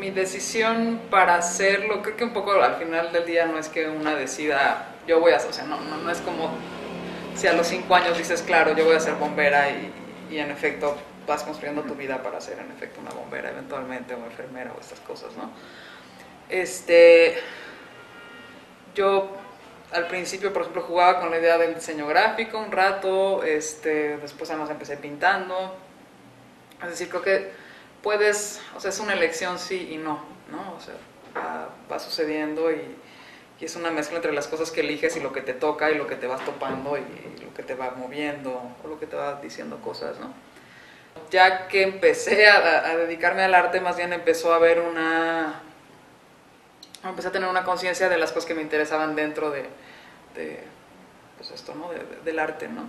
mi decisión para hacerlo, creo que un poco al final del día no es que una decida, yo voy a, o sea, no es como si a los 5 años dices, claro, yo voy a ser bombera y en efecto vas construyendo tu vida para ser en efecto una bombera eventualmente, o enfermera o estas cosas, ¿no? Yo al principio, por ejemplo, jugaba con la idea del diseño gráfico un rato, después además empecé pintando, es decir, creo que puedes, o sea, es una elección sí y no, ¿no? O sea, va sucediendo y es una mezcla entre las cosas que eliges y lo que te toca y lo que te vas topando y lo que te va moviendo o lo que te va diciendo cosas, ¿no? Ya que empecé a dedicarme al arte, más bien empezó a haber empecé a tener una conciencia de las cosas que me interesaban dentro de pues esto, ¿no? Del arte, ¿no?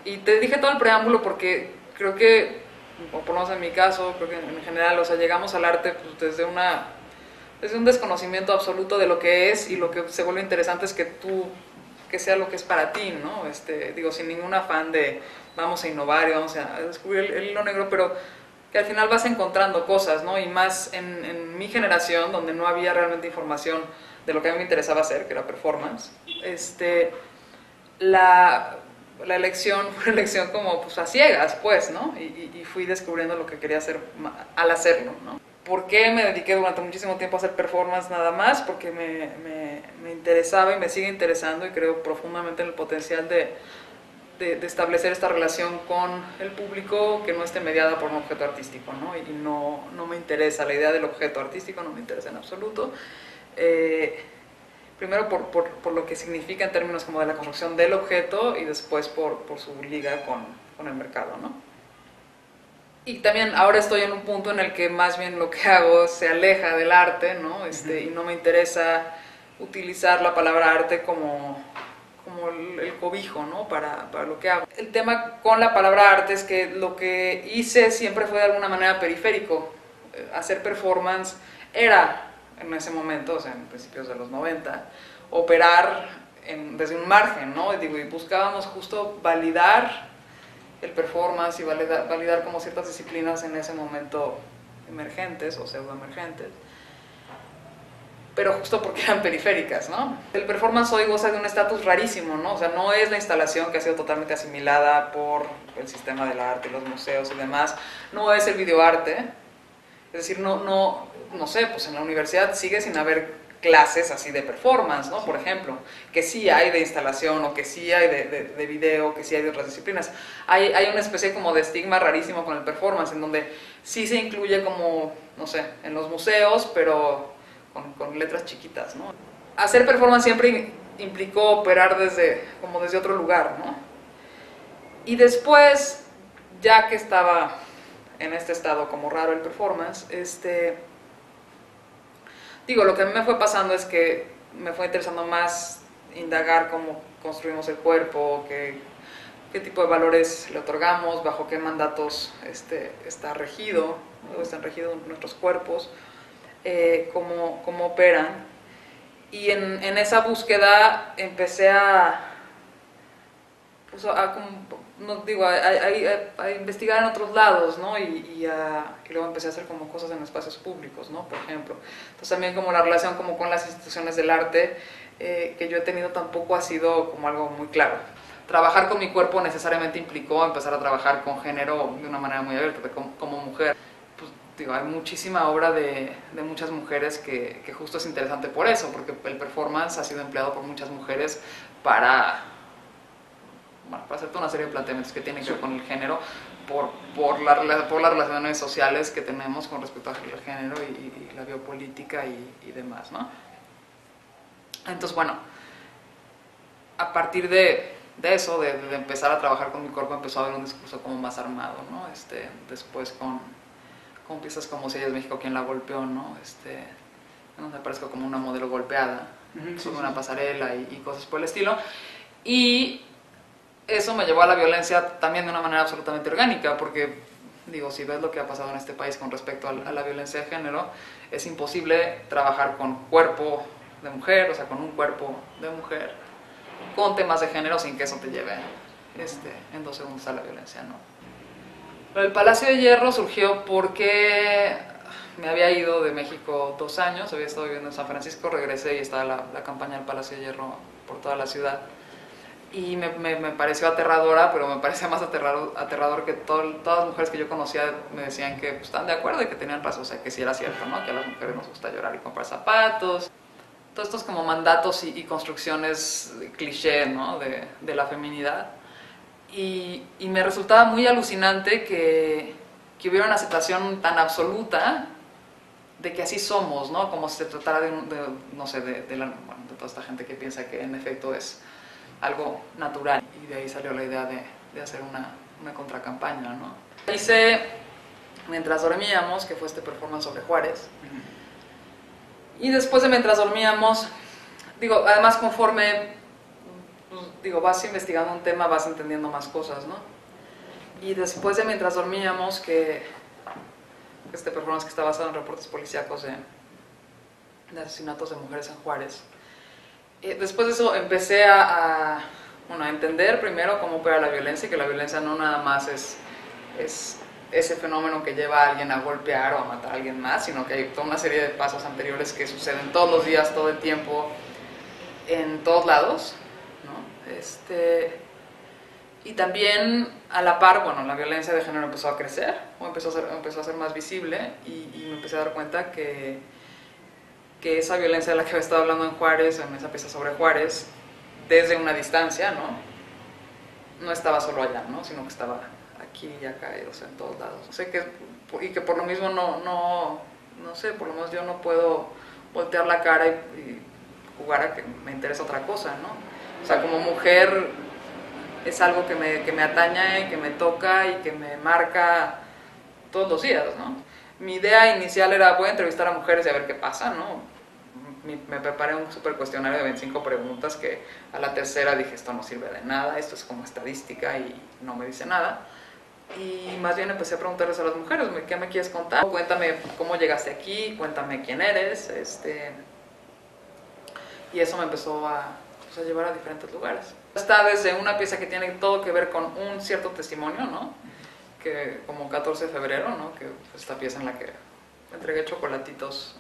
Y te dije todo el preámbulo porque creo que, o por lo menos en mi caso, creo que en general, o sea, llegamos al arte pues, desde un desconocimiento absoluto de lo que es, y lo que se vuelve interesante es que sea lo que es para ti, ¿no? Digo, sin ningún afán de vamos a innovar y vamos a descubrir el hilo negro, pero que al final vas encontrando cosas, ¿no? Y más en mi generación, donde no había realmente información de lo que a mí me interesaba hacer, que era performance, la elección fue una elección como pues a ciegas, pues, ¿no? Y fui descubriendo lo que quería hacer al hacerlo, ¿no? ¿Por qué me dediqué durante muchísimo tiempo a hacer performance nada más? Porque me interesaba y me sigue interesando y creo profundamente en el potencial de establecer esta relación con el público que no esté mediada por un objeto artístico, ¿no? Y no me interesa la idea del objeto artístico, no me interesa en absoluto. Primero por lo que significa en términos como de la construcción del objeto y después por su liga con el mercado, ¿no? Y también ahora estoy en un punto en el que más bien lo que hago se aleja del arte, ¿no? Y no me interesa utilizar la palabra arte como el cobijo, ¿no? Para lo que hago. El tema con la palabra arte es que lo que hice siempre fue de alguna manera periférico. Hacer performance era en ese momento, o sea, en principios de los 90, operar desde un margen, ¿no? Digo, y buscábamos justo validar el performance y validar como ciertas disciplinas en ese momento emergentes o pseudoemergentes, pero justo porque eran periféricas, ¿no? El performance hoy goza de un estatus rarísimo, ¿no? O sea, no es la instalación que ha sido totalmente asimilada por el sistema del arte, los museos y demás, no es el videoarte, es decir, no sé, pues en la universidad sigue sin haber clases así de performance, ¿no? Por ejemplo, que sí hay de instalación o que sí hay de video, que sí hay de otras disciplinas. Hay una especie como de estigma rarísimo con el performance, en donde sí se incluye como, no sé, en los museos, pero con letras chiquitas, ¿no? Hacer performance siempre implicó operar desde otro lugar, ¿no? Y después, ya que estaba en este estado como raro el performance, digo, lo que a mí me fue pasando es que me fue interesando más indagar cómo construimos el cuerpo, qué tipo de valores le otorgamos, bajo qué mandatos está regido, o están regidos nuestros cuerpos, cómo operan. Y en esa búsqueda empecé pues a investigar en otros lados, ¿no? Y luego empecé a hacer como cosas en espacios públicos, ¿no? Por ejemplo. Entonces también como la relación como con las instituciones del arte que yo he tenido tampoco ha sido como algo muy claro. Trabajar con mi cuerpo necesariamente implicó empezar a trabajar con género de una manera muy abierta, como mujer. Pues, digo, hay muchísima obra de muchas mujeres que justo es interesante por eso, porque el performance ha sido empleado por muchas mujeres para hacer toda una serie de planteamientos que tienen que ver con el género por las relaciones sociales que tenemos con respecto al género y la biopolítica y demás, ¿no? Entonces, bueno, a partir de eso, de empezar a trabajar con mi cuerpo, empezó a haber un discurso como más armado, ¿no? Después con piezas como Si ella es México, ¿quién la golpeó?, ¿no? No me parezco como una modelo golpeada, sobre una pasarela y cosas por el estilo. Y eso me llevó a la violencia también de una manera absolutamente orgánica, porque, digo, si ves lo que ha pasado en este país con respecto a la violencia de género, es imposible trabajar con cuerpo de mujer, o sea, con un cuerpo de mujer, con temas de género sin que eso te lleve en 2 segundos a la violencia, ¿no? Pero el Palacio de Hierro surgió porque me había ido de México 2 años, había estado viviendo en San Francisco, regresé y estaba la campaña del Palacio de Hierro por toda la ciudad. Y me pareció aterradora, pero me parecía más aterrador que todas las mujeres que yo conocía me decían que pues, estaban de acuerdo y que tenían razón, o sea, que sí era cierto, ¿no? Que a las mujeres nos gusta llorar y comprar zapatos. Todos estos como mandatos y construcciones cliché, ¿no? de la feminidad. Y me resultaba muy alucinante que hubiera una aceptación tan absoluta de que así somos, ¿no? Como si se tratara no sé, de toda esta gente que piensa que en efecto es algo natural. Y de ahí salió la idea de hacer una contracampaña, ¿no? Hice Mientras Dormíamos, que fue este performance sobre Juárez. Y después de Mientras Dormíamos, digo, además conforme vas investigando un tema, vas entendiendo más cosas, ¿no? Y después de Mientras Dormíamos, que este performance que está basado en reportes policíacos de asesinatos de mujeres en Juárez, después de eso empecé a entender primero cómo opera la violencia, y que la violencia no nada más es ese fenómeno que lleva a alguien a golpear o a matar a alguien más, sino que hay toda una serie de pasos anteriores que suceden todos los días, todo el tiempo, en todos lados, ¿no? Y también a la par, la violencia de género empezó a crecer, o empezó a ser más visible, y me empecé a dar cuenta que esa violencia de la que había estado hablando en Juárez, en esa pieza sobre Juárez, desde una distancia, no estaba solo allá, ¿no? Sino que estaba aquí y acá, o sea, en todos lados. Sé y que por lo mismo no sé, por lo menos yo no puedo voltear la cara y jugar a que me interesa otra cosa, ¿no? O sea, como mujer es algo que me atañe, que me toca y que me marca todos los días, ¿no? Mi idea inicial era, voy a entrevistar a mujeres y a ver qué pasa, ¿no? Me preparé un super cuestionario de 25 preguntas que a la tercera dije, esto no sirve de nada, esto es como estadística y no me dice nada. Y más bien empecé a preguntarles a las mujeres, ¿qué me quieres contar? Cuéntame cómo llegaste aquí, cuéntame quién eres, y eso me empezó a llevar a diferentes lugares. Está desde una pieza que tiene todo que ver con un cierto testimonio, ¿no? Que como 14 de febrero, ¿no? Que esta pieza en la que entregué chocolatitos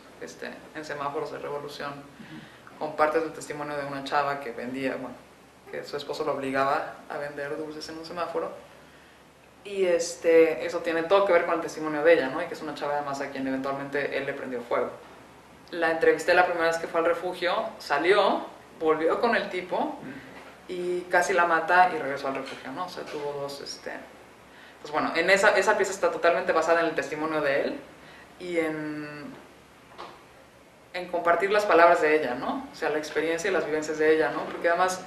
en semáforos de Revolución, con partes del testimonio de una chava que vendía, que su esposo lo obligaba a vender dulces en un semáforo. Y eso tiene todo que ver con el testimonio de ella, ¿no? Y que es una chava además a quien eventualmente él le prendió fuego. La entrevisté la primera vez que fue al refugio, salió, volvió con el tipo y casi la mata y regresó al refugio, ¿no? O sea, tuvo dos, Pues bueno, en esa pieza está totalmente basada en el testimonio de él y en compartir las palabras de ella, ¿no? O sea, la experiencia y las vivencias de ella, ¿no? Porque además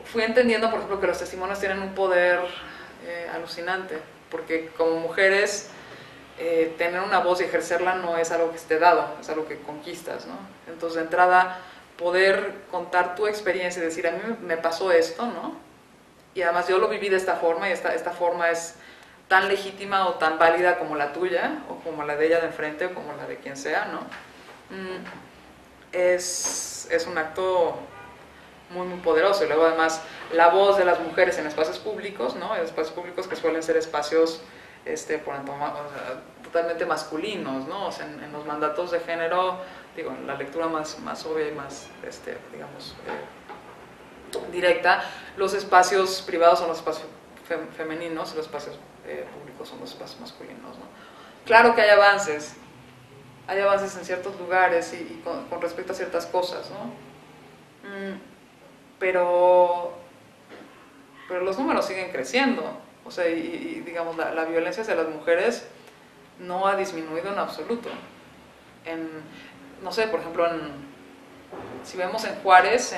fui entendiendo, por ejemplo, que los testimonios tienen un poder alucinante, porque como mujeres tener una voz y ejercerla no es algo que esté dado, es algo que conquistas, ¿no? Entonces, de entrada, poder contar tu experiencia y decir, a mí me pasó esto, ¿no? Y además yo lo viví de esta forma, y esta forma es tan legítima o tan válida como la tuya, o como la de ella de enfrente, o como la de quien sea, ¿no? Es un acto muy, muy poderoso. Y luego además la voz de las mujeres en espacios públicos, ¿no? En espacios públicos que suelen ser espacios totalmente masculinos, ¿no? O sea, en los mandatos de género, digo, en la lectura más obvia y más, digamos, directa, los espacios privados son los espacios femeninos y los espacios públicos son los espacios masculinos, ¿no? Claro que hay avances en ciertos lugares y con respecto a ciertas cosas, ¿no? Pero los números siguen creciendo, o sea, y digamos, la violencia hacia las mujeres no ha disminuido en absoluto. No sé, por ejemplo, si vemos en Juárez,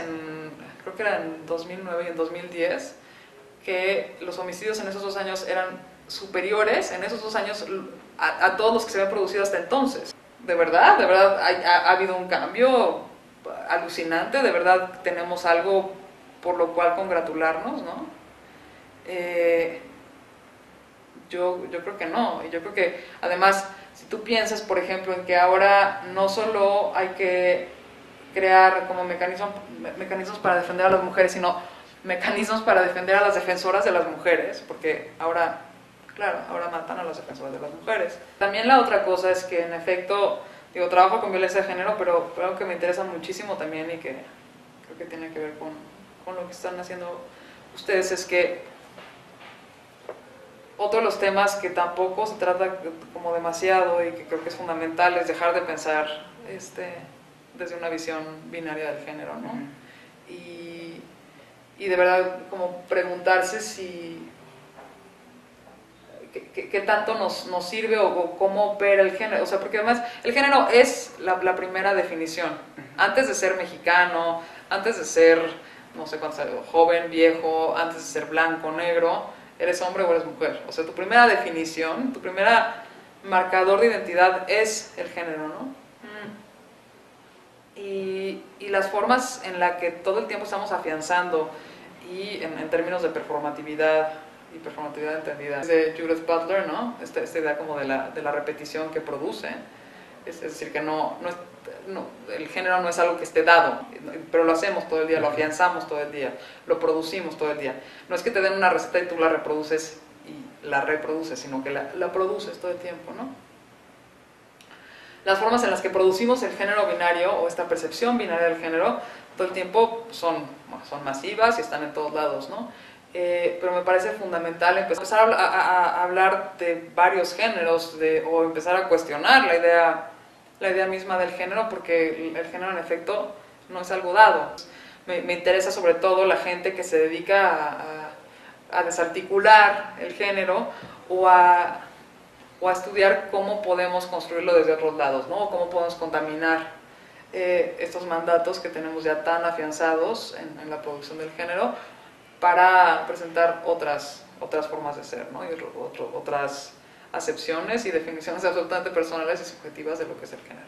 creo que era en 2009 y en 2010, que los homicidios en esos 2 años eran superiores, en esos 2 años, a todos los que se habían producido hasta entonces. De verdad ha habido un cambio alucinante, de verdad tenemos algo por lo cual congratularnos, ¿no? Yo creo que no, y yo creo que además, si tú piensas, por ejemplo, en que ahora no solo hay que crear como mecanismos para defender a las mujeres, sino mecanismos para defender a las defensoras de las mujeres, porque ahora claro, ahora matan a las defensoras de las mujeres. También la otra cosa es que en efecto, digo, trabajo con violencia de género, pero algo que me interesa muchísimo también y que creo que tiene que ver con lo que están haciendo ustedes es que otro de los temas que tampoco se trata como demasiado y que creo que es fundamental es dejar de pensar desde una visión binaria del género, ¿no? Y de verdad como preguntarse si qué tanto nos sirve o cómo opera el género, o sea, porque además el género es la primera definición. Antes de ser mexicano, antes de ser, no sé cuánto, joven, viejo, antes de ser blanco, negro, eres hombre o eres mujer. O sea, tu primera definición, tu primera marcador de identidad es el género, ¿no? Y las formas en las que todo el tiempo estamos afianzando y en términos de performatividad y performatividad entendida de Judith Butler, ¿no? Esta idea como de la repetición que produce, es decir, que el género no es algo que esté dado, pero lo hacemos todo el día, lo afianzamos todo el día, lo producimos todo el día. No es que te den una receta y tú la reproduces y la reproduces, sino que la produces todo el tiempo, ¿no? Las formas en las que producimos el género binario o esta percepción binaria del género todo el tiempo son masivas y están en todos lados, ¿no? Pero me parece fundamental empezar a hablar de varios géneros o empezar a cuestionar la idea misma del género, porque el género en efecto no es algo dado. Me interesa sobre todo la gente que se dedica a desarticular el género o a estudiar cómo podemos construirlo desde otros lados, ¿no? O cómo podemos contaminar estos mandatos que tenemos ya tan afianzados en la producción del género para presentar otras formas de ser, ¿no? Y otras acepciones y definiciones absolutamente personales y subjetivas de lo que es el género.